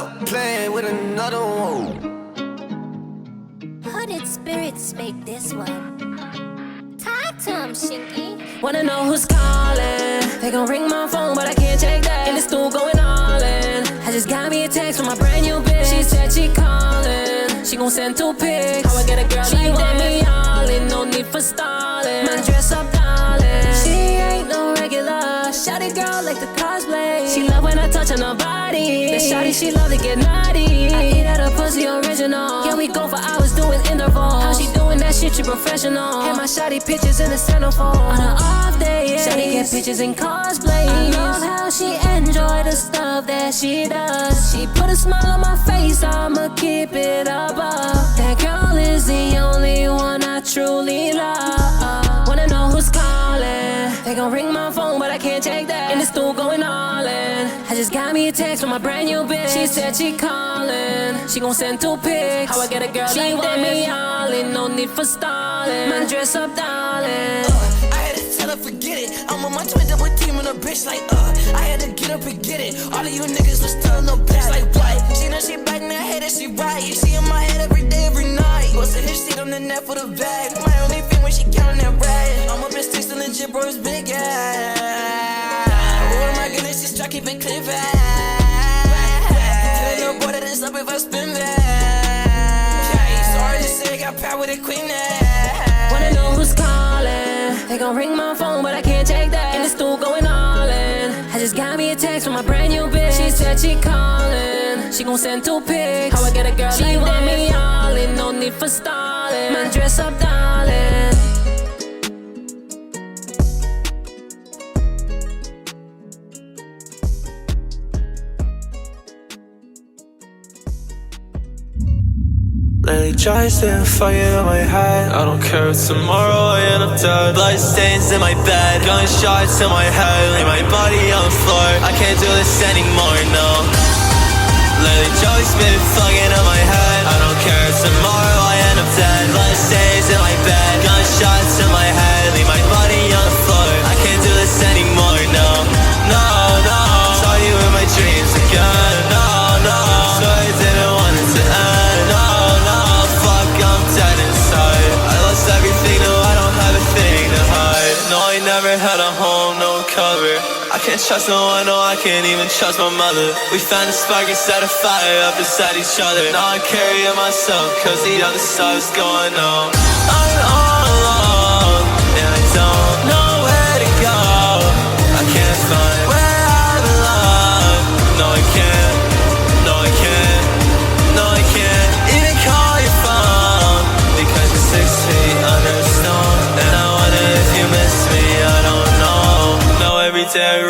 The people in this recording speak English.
up, playing with another one. Hooded spirits make this one. Talk to him, Shinky. Wanna know who's calling? They gon' ring my phone, but I can't take that. In the stool going all in. I just got me a text from my brand new bitch. She said she calling. She gon' send 2 pics. How I get a girl she like want me all in, no need for stalling. Man, dress up, darling. She ain't no regular. Shawty girl like the cosplay. She love when I touch on her body. The shawty she love to get naughty. I eat at her pussy original. Yeah, we go for hours doing intervals. How she doing that shit, she professional. And my shawty pictures in the centerfold. On her off day, shawty get pictures in cosplay. I love how she enjoy the stuff that she does. She put a smile on my face, I'ma keep it above. That girl is the only one I truly love. Wanna know who's calling? They gon' ring my phone, but I can't take that. In the stool going all in. I just got me a text from my brand new bitch. She said she calling. She gon' send 2 pics. How I get a girl she like want me all in, no need for stalling. Man, dress up, darling. I had to tell her forget it. I'm on my twin double team and a bitch like I had to get up and get it. All of you niggas was telling no bitch like what? She know she back in her head and she right. She in my head every day, every night. Bustin' his shit on the net for the bag. My only thing when she counting that rag. I'm a bitch tasting legit, bro, it's big ass. Oh my goodness, she's try keep it clear back. Telling no boy that it's up if I spin back. Sorry to say I got power with a queen ass. Wanna know who's calling? They gon' ring my phone, but I can't take that. In the stool going all in. I just got me a text from my brand new bitch. She said she calling. She gon' send 2 pics. How I get a girl she like want me all in, no need for stalling. Man, dress up, darling. Lately try setting fire in my head. I don't care if tomorrow I end up dead. Blood stains in my bed, gunshots in my head, lay my body on the floor. I can't do this anymore, no. Lately Joey's been fucking in my head. I don't care if tomorrow I end up dead. Blood stains in my bed, gunshots in my head, lay my body on the floor. I can't do this anymore, no. No, no. Saw you in my dreams again. No, no. So I didn't want it to end. No, no. Fuck, I'm dead inside. I lost everything, no, I don't have a thing to hide. No, I never had a home, no cover. I can't trust no one, no, I can't even trust my mother. We found a spark and set a fire up beside each other. Now I carry it myself, cause the other side is going on. I'm all alone, and I don't know where to go. I can't find where I belong. No, I can't, no, I can't, no, I can't even call your phone, because you're 6 feet under the stone. And I wonder if you miss me, I don't know. No, every day I